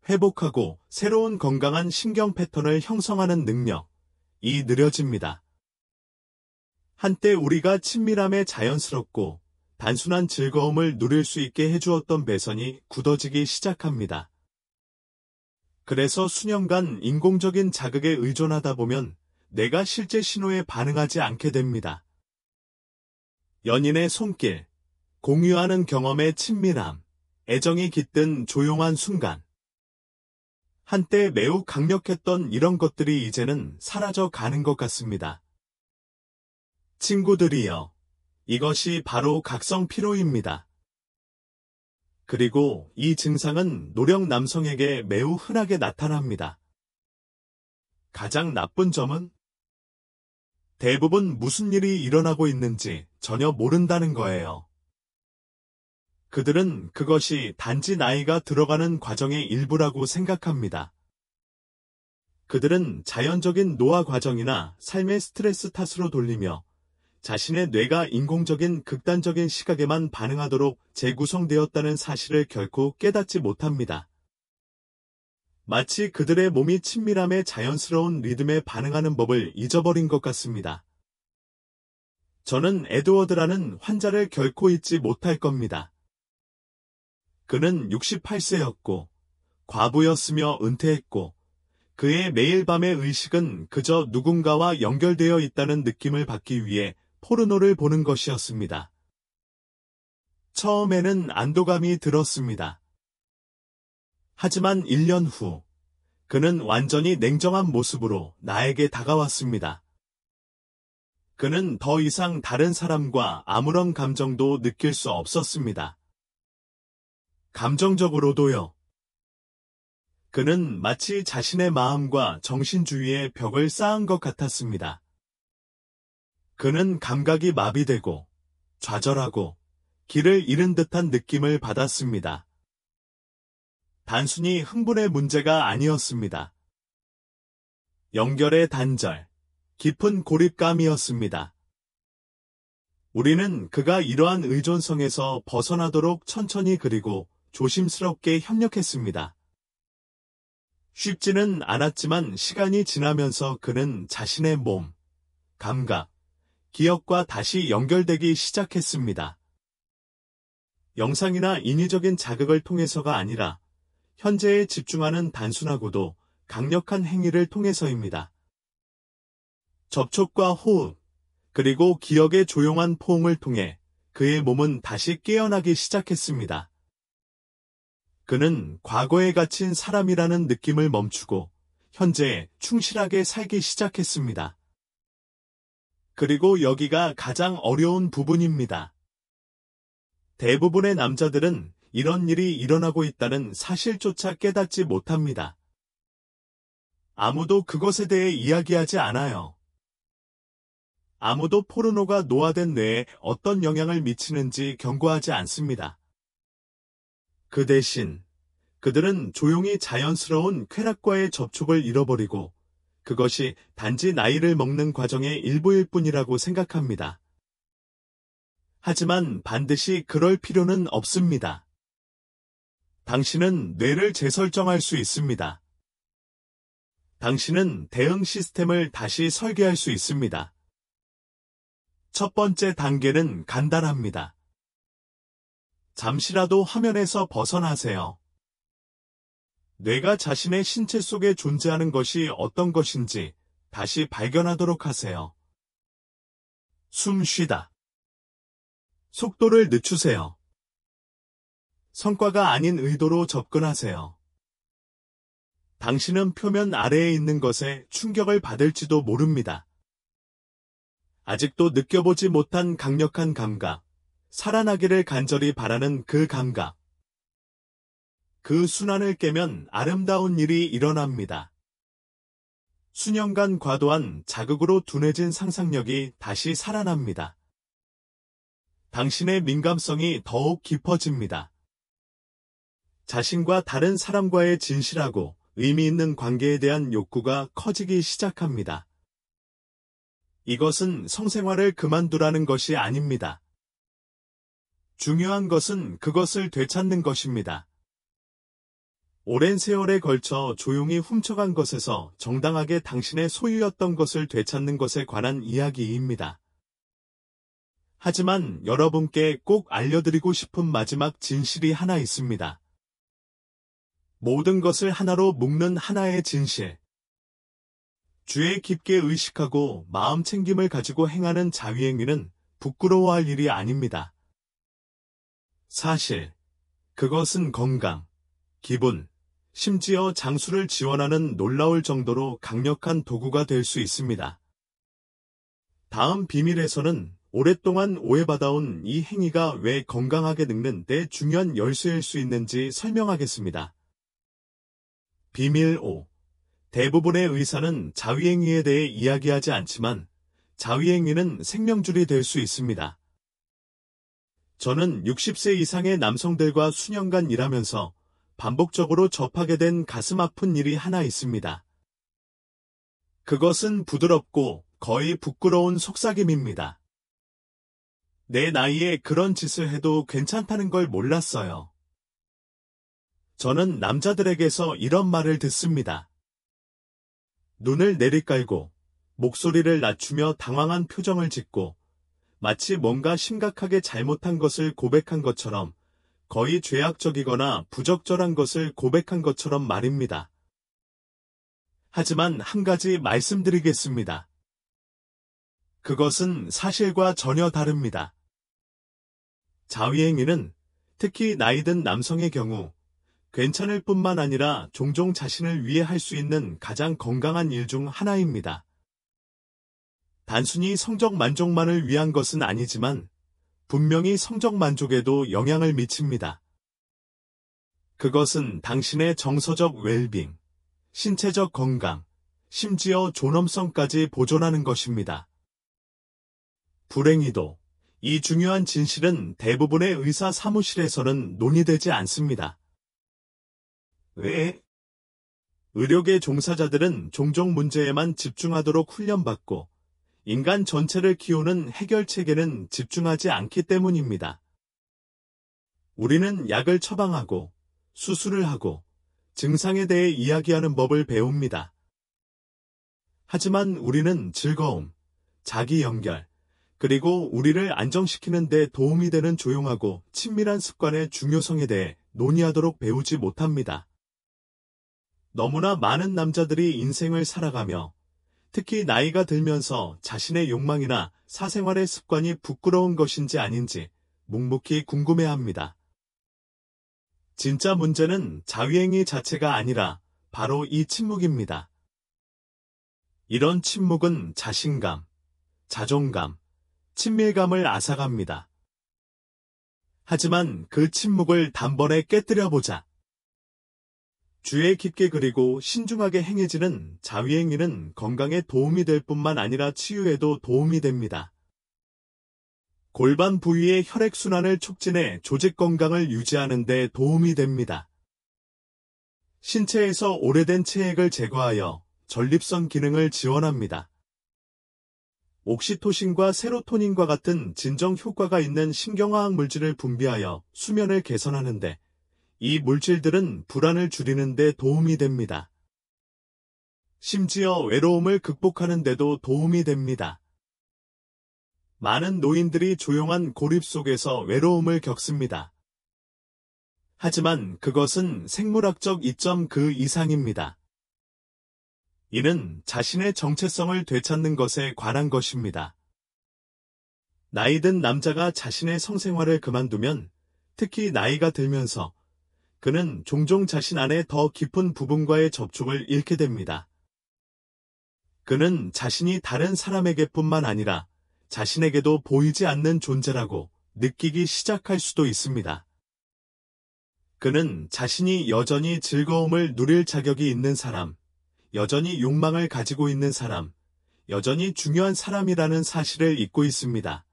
회복하고 새로운 건강한 신경 패턴을 형성하는 능력이 느려집니다. 한때 우리가 친밀함에 자연스럽고 단순한 즐거움을 누릴 수 있게 해주었던 배선이 굳어지기 시작합니다. 그래서 수년간 인공적인 자극에 의존하다 보면 뇌가 실제 신호에 반응하지 않게 됩니다. 연인의 손길, 공유하는 경험의 친밀함, 애정이 깃든 조용한 순간. 한때 매우 강력했던 이런 것들이 이제는 사라져 가는 것 같습니다. 친구들이여, 이것이 바로 각성 피로입니다. 그리고 이 증상은 노령 남성에게 매우 흔하게 나타납니다. 가장 나쁜 점은 대부분 무슨 일이 일어나고 있는지 전혀 모른다는 거예요. 그들은 그것이 단지 나이가 들어가는 과정의 일부라고 생각합니다. 그들은 자연적인 노화 과정이나 삶의 스트레스 탓으로 돌리며 자신의 뇌가 인공적인 극단적인 시각에만 반응하도록 재구성되었다는 사실을 결코 깨닫지 못합니다. 마치 그들의 몸이 친밀함에 자연스러운 리듬에 반응하는 법을 잊어버린 것 같습니다. 저는 에드워드라는 환자를 결코 잊지 못할 겁니다. 그는 68세였고 과부였으며 은퇴했고 그의 매일 밤의 의식은 그저 누군가와 연결되어 있다는 느낌을 받기 위해 포르노를 보는 것이었습니다. 처음에는 안도감이 들었습니다. 하지만 1년 후, 그는 완전히 냉정한 모습으로 나에게 다가왔습니다. 그는 더 이상 다른 사람과 아무런 감정도 느낄 수 없었습니다. 감정적으로도요. 그는 마치 자신의 마음과 정신주의의 벽을 쌓은 것 같았습니다. 그는 감각이 마비되고 좌절하고 길을 잃은 듯한 느낌을 받았습니다. 단순히 흥분의 문제가 아니었습니다. 연결의 단절, 깊은 고립감이었습니다. 우리는 그가 이러한 의존성에서 벗어나도록 천천히 그리고 조심스럽게 협력했습니다. 쉽지는 않았지만 시간이 지나면서 그는 자신의 몸, 감각, 기억과 다시 연결되기 시작했습니다. 영상이나 인위적인 자극을 통해서가 아니라 현재에 집중하는 단순하고도 강력한 행위를 통해서입니다. 접촉과 호흡, 그리고 기억의 조용한 포옹을 통해 그의 몸은 다시 깨어나기 시작했습니다. 그는 과거에 갇힌 사람이라는 느낌을 멈추고 현재에 충실하게 살기 시작했습니다. 그리고 여기가 가장 어려운 부분입니다. 대부분의 남자들은 이런 일이 일어나고 있다는 사실조차 깨닫지 못합니다. 아무도 그것에 대해 이야기하지 않아요. 아무도 포르노가 노화된 뇌에 어떤 영향을 미치는지 경고하지 않습니다. 그 대신 그들은 조용히 자연스러운 쾌락과의 접촉을 잃어버리고 그것이 단지 나이를 먹는 과정의 일부일 뿐이라고 생각합니다. 하지만 반드시 그럴 필요는 없습니다. 당신은 뇌를 재설정할 수 있습니다. 당신은 대응 시스템을 다시 설계할 수 있습니다. 첫 번째 단계는 간단합니다. 잠시라도 화면에서 벗어나세요. 뇌가 자신의 신체 속에 존재하는 것이 어떤 것인지 다시 발견하도록 하세요. 숨 쉬다. 속도를 늦추세요. 성과가 아닌 의도로 접근하세요. 당신은 표면 아래에 있는 것에 충격을 받을지도 모릅니다. 아직도 느껴보지 못한 강력한 감각, 살아나기를 간절히 바라는 그 감각. 그 순환을 깨면 아름다운 일이 일어납니다. 수년간 과도한 자극으로 둔해진 상상력이 다시 살아납니다. 당신의 민감성이 더욱 깊어집니다. 자신과 다른 사람과의 진실하고 의미 있는 관계에 대한 욕구가 커지기 시작합니다. 이것은 성생활을 그만두라는 것이 아닙니다. 중요한 것은 그것을 되찾는 것입니다. 오랜 세월에 걸쳐 조용히 훔쳐간 것에서 정당하게 당신의 소유였던 것을 되찾는 것에 관한 이야기입니다. 하지만 여러분께 꼭 알려드리고 싶은 마지막 진실이 하나 있습니다. 모든 것을 하나로 묶는 하나의 진실. 주에 깊게 의식하고 마음 챙김을 가지고 행하는 자위행위는 부끄러워할 일이 아닙니다. 사실, 그것은 건강, 기분, 심지어 장수를 지원하는 놀라울 정도로 강력한 도구가 될 수 있습니다. 다음 비밀에서는 오랫동안 오해받아온 이 행위가 왜 건강하게 늙는 데 중요한 열쇠일 수 있는지 설명하겠습니다. 비밀 5. 대부분의 의사는 자위행위에 대해 이야기하지 않지만 자위행위는 생명줄이 될 수 있습니다. 저는 60세 이상의 남성들과 수년간 일하면서 반복적으로 접하게 된 가슴 아픈 일이 하나 있습니다. 그것은 부드럽고 거의 부끄러운 속삭임입니다. 내 나이에 그런 짓을 해도 괜찮다는 걸 몰랐어요. 저는 남자들에게서 이런 말을 듣습니다. 눈을 내리깔고 목소리를 낮추며 당황한 표정을 짓고 마치 뭔가 심각하게 잘못한 것을 고백한 것처럼 거의 죄악적이거나 부적절한 것을 고백한 것처럼 말입니다. 하지만 한 가지 말씀드리겠습니다. 그것은 사실과 전혀 다릅니다. 자위행위는 특히 나이든 남성의 경우 괜찮을 뿐만 아니라 종종 자신을 위해 할 수 있는 가장 건강한 일 중 하나입니다. 단순히 성적 만족만을 위한 것은 아니지만 분명히 성적 만족에도 영향을 미칩니다. 그것은 당신의 정서적 웰빙, 신체적 건강, 심지어 존엄성까지 보존하는 것입니다. 불행히도 이 중요한 진실은 대부분의 의사 사무실에서는 논의되지 않습니다. 왜? 의료계 종사자들은 종종 문제에만 집중하도록 훈련받고 인간 전체를 키우는 해결책에는 집중하지 않기 때문입니다. 우리는 약을 처방하고 수술을 하고 증상에 대해 이야기하는 법을 배웁니다. 하지만 우리는 즐거움, 자기 연결, 그리고 우리를 안정시키는 데 도움이 되는 조용하고 친밀한 습관의 중요성에 대해 논의하도록 배우지 못합니다. 너무나 많은 남자들이 인생을 살아가며 특히 나이가 들면서 자신의 욕망이나 사생활의 습관이 부끄러운 것인지 아닌지 묵묵히 궁금해합니다. 진짜 문제는 자위행위 자체가 아니라 바로 이 침묵입니다. 이런 침묵은 자신감, 자존감, 친밀감을 앗아갑니다. 하지만 그 침묵을 단번에 깨뜨려보자. 주의 깊게 그리고 신중하게 행해지는 자위행위는 건강에 도움이 될 뿐만 아니라 치유에도 도움이 됩니다. 골반 부위의 혈액순환을 촉진해 조직 건강을 유지하는 데 도움이 됩니다. 신체에서 오래된 체액을 제거하여 전립선 기능을 지원합니다. 옥시토신과 세로토닌과 같은 진정 효과가 있는 신경화학 물질을 분비하여 수면을 개선하는데 이 물질들은 불안을 줄이는 데 도움이 됩니다. 심지어 외로움을 극복하는 데도 도움이 됩니다. 많은 노인들이 조용한 고립 속에서 외로움을 겪습니다. 하지만 그것은 생물학적 이점 그 이상입니다. 이는 자신의 정체성을 되찾는 것에 관한 것입니다. 나이든 남자가 자신의 성생활을 그만두면 특히 나이가 들면서 그는 종종 자신 안에 더 깊은 부분과의 접촉을 잃게 됩니다. 그는 자신이 다른 사람에게뿐만 아니라 자신에게도 보이지 않는 존재라고 느끼기 시작할 수도 있습니다. 그는 자신이 여전히 즐거움을 누릴 자격이 있는 사람, 여전히 욕망을 가지고 있는 사람, 여전히 중요한 사람이라는 사실을 잊고 있습니다.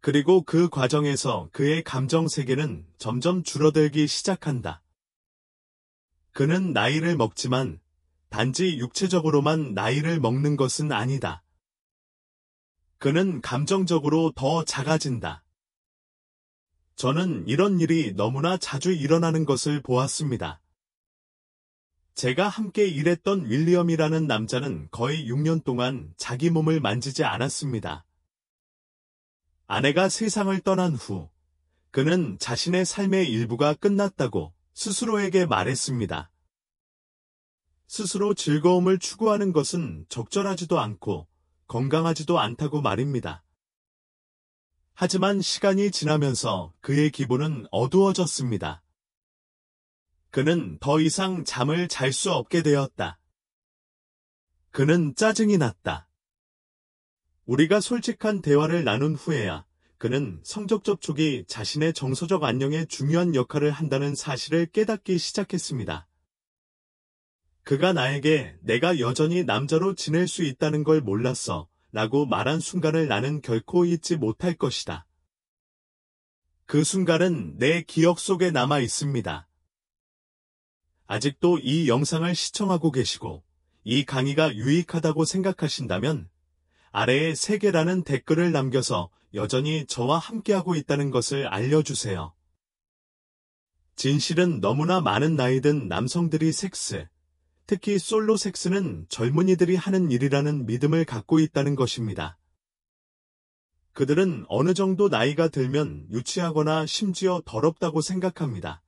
그리고 그 과정에서 그의 감정 세계는 점점 줄어들기 시작한다. 그는 나이를 먹지만 단지 육체적으로만 나이를 먹는 것은 아니다. 그는 감정적으로 더 작아진다. 저는 이런 일이 너무나 자주 일어나는 것을 보았습니다. 제가 함께 일했던 윌리엄이라는 남자는 거의 6년 동안 자기 몸을 만지지 않았습니다. 아내가 세상을 떠난 후 그는 자신의 삶의 일부가 끝났다고 스스로에게 말했습니다. 스스로 즐거움을 추구하는 것은 적절하지도 않고 건강하지도 않다고 말입니다. 하지만 시간이 지나면서 그의 기분은 어두워졌습니다. 그는 더 이상 잠을 잘 수 없게 되었다. 그는 짜증이 났다. 우리가 솔직한 대화를 나눈 후에야 그는 성적 접촉이 자신의 정서적 안녕에 중요한 역할을 한다는 사실을 깨닫기 시작했습니다. 그가 나에게 내가 여전히 남자로 지낼 수 있다는 걸 몰랐어 라고 말한 순간을 나는 결코 잊지 못할 것이다. 그 순간은 내 기억 속에 남아 있습니다. 아직도 이 영상을 시청하고 계시고 이 강의가 유익하다고 생각하신다면 아래에 3개라는 댓글을 남겨서 여전히 저와 함께하고 있다는 것을 알려주세요. 진실은 너무나 많은 나이 든 남성들이 섹스, 특히 솔로 섹스는 젊은이들이 하는 일이라는 믿음을 갖고 있다는 것입니다. 그들은 어느 정도 나이가 들면 유치하거나 심지어 더럽다고 생각합니다.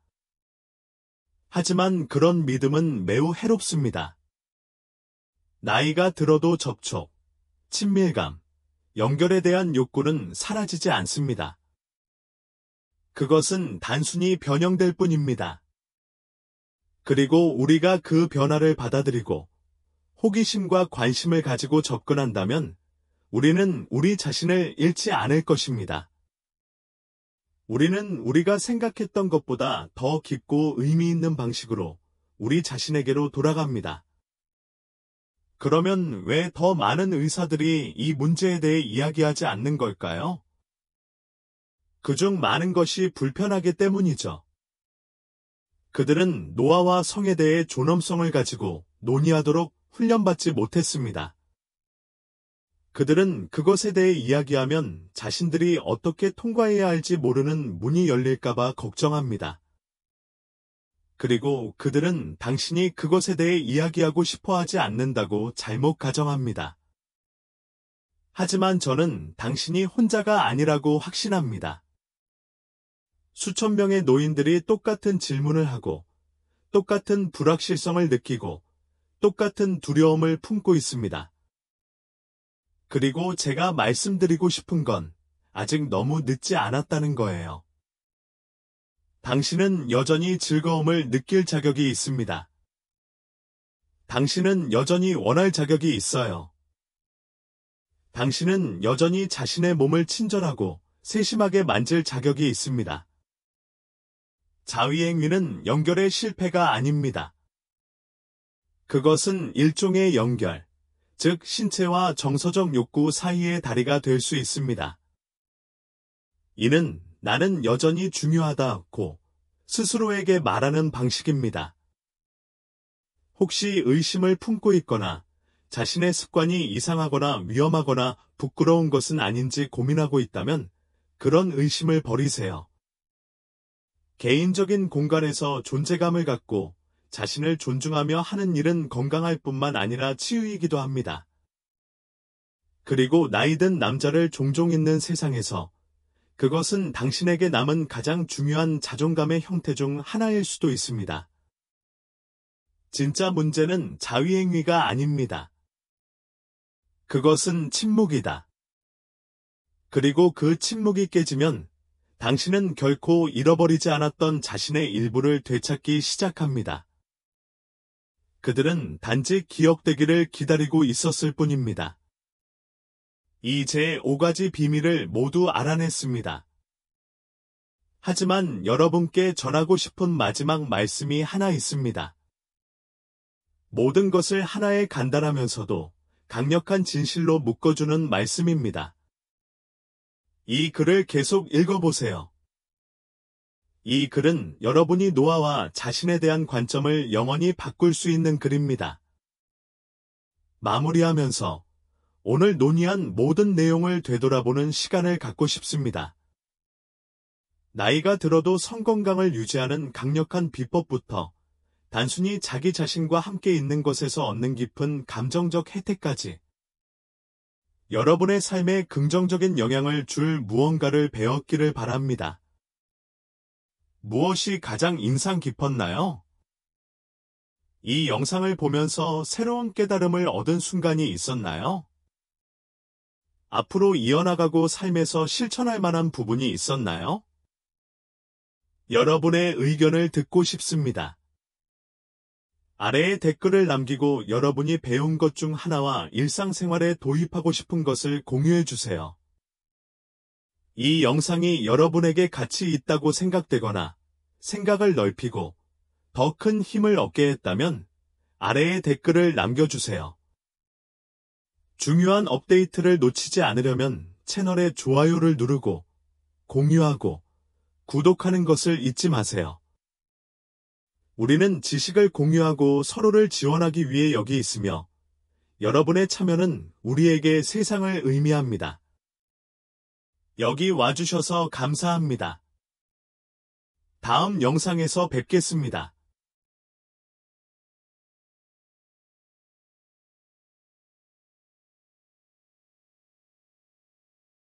하지만 그런 믿음은 매우 해롭습니다. 나이가 들어도 접촉, 친밀감, 연결에 대한 욕구는 사라지지 않습니다. 그것은 단순히 변형될 뿐입니다. 그리고 우리가 그 변화를 받아들이고 호기심과 관심을 가지고 접근한다면 우리는 우리 자신을 잃지 않을 것입니다. 우리는 우리가 생각했던 것보다 더 깊고 의미 있는 방식으로 우리 자신에게로 돌아갑니다. 그러면 왜 더 많은 의사들이 이 문제에 대해 이야기하지 않는 걸까요? 그중 많은 것이 불편하기 때문이죠. 그들은 노화와 성에 대해 존엄성을 가지고 논의하도록 훈련받지 못했습니다. 그들은 그것에 대해 이야기하면 자신들이 어떻게 통과해야 할지 모르는 문이 열릴까봐 걱정합니다. 그리고 그들은 당신이 그것에 대해 이야기하고 싶어 하지 않는다고 잘못 가정합니다. 하지만 저는 당신이 혼자가 아니라고 확신합니다. 수천 명의 노인들이 똑같은 질문을 하고 똑같은 불확실성을 느끼고 똑같은 두려움을 품고 있습니다. 그리고 제가 말씀드리고 싶은 건 아직 너무 늦지 않았다는 거예요. 당신은 여전히 즐거움을 느낄 자격이 있습니다. 당신은 여전히 원할 자격이 있어요. 당신은 여전히 자신의 몸을 친절하고 세심하게 만질 자격이 있습니다. 자위행위는 연결의 실패가 아닙니다. 그것은 일종의 연결, 즉 신체와 정서적 욕구 사이의 다리가 될 수 있습니다. 이는 나는 여전히 중요하다고 스스로에게 말하는 방식입니다. 혹시 의심을 품고 있거나 자신의 습관이 이상하거나 위험하거나 부끄러운 것은 아닌지 고민하고 있다면 그런 의심을 버리세요. 개인적인 공간에서 존재감을 갖고 자신을 존중하며 하는 일은 건강할 뿐만 아니라 치유이기도 합니다. 그리고 나이든 남자를 종종 있는 세상에서 그것은 당신에게 남은 가장 중요한 자존감의 형태 중 하나일 수도 있습니다. 진짜 문제는 자위행위가 아닙니다. 그것은 침묵이다. 그리고 그 침묵이 깨지면 당신은 결코 잃어버리지 않았던 자신의 일부를 되찾기 시작합니다. 그들은 단지 기억되기를 기다리고 있었을 뿐입니다. 이 제 5가지 비밀을 모두 알아냈습니다. 하지만 여러분께 전하고 싶은 마지막 말씀이 하나 있습니다. 모든 것을 하나의 간단하면서도 강력한 진실로 묶어주는 말씀입니다. 이 글을 계속 읽어보세요. 이 글은 여러분이 노아와 자신에 대한 관점을 영원히 바꿀 수 있는 글입니다. 마무리하면서 오늘 논의한 모든 내용을 되돌아보는 시간을 갖고 싶습니다. 나이가 들어도 성건강을 유지하는 강력한 비법부터 단순히 자기 자신과 함께 있는 것에서 얻는 깊은 감정적 혜택까지 여러분의 삶에 긍정적인 영향을 줄 무언가를 배웠기를 바랍니다. 무엇이 가장 인상 깊었나요? 이 영상을 보면서 새로운 깨달음을 얻은 순간이 있었나요? 앞으로 이어나가고 삶에서 실천할 만한 부분이 있었나요? 여러분의 의견을 듣고 싶습니다. 아래에 댓글을 남기고 여러분이 배운 것 중 하나와 일상생활에 도입하고 싶은 것을 공유해 주세요. 이 영상이 여러분에게 가치 있다고 생각되거나 생각을 넓히고 더 큰 힘을 얻게 했다면 아래에 댓글을 남겨주세요. 중요한 업데이트를 놓치지 않으려면 채널에 좋아요를 누르고 공유하고 구독하는 것을 잊지 마세요. 우리는 지식을 공유하고 서로를 지원하기 위해 여기 있으며 여러분의 참여는 우리에게 세상을 의미합니다. 여기 와주셔서 감사합니다. 다음 영상에서 뵙겠습니다.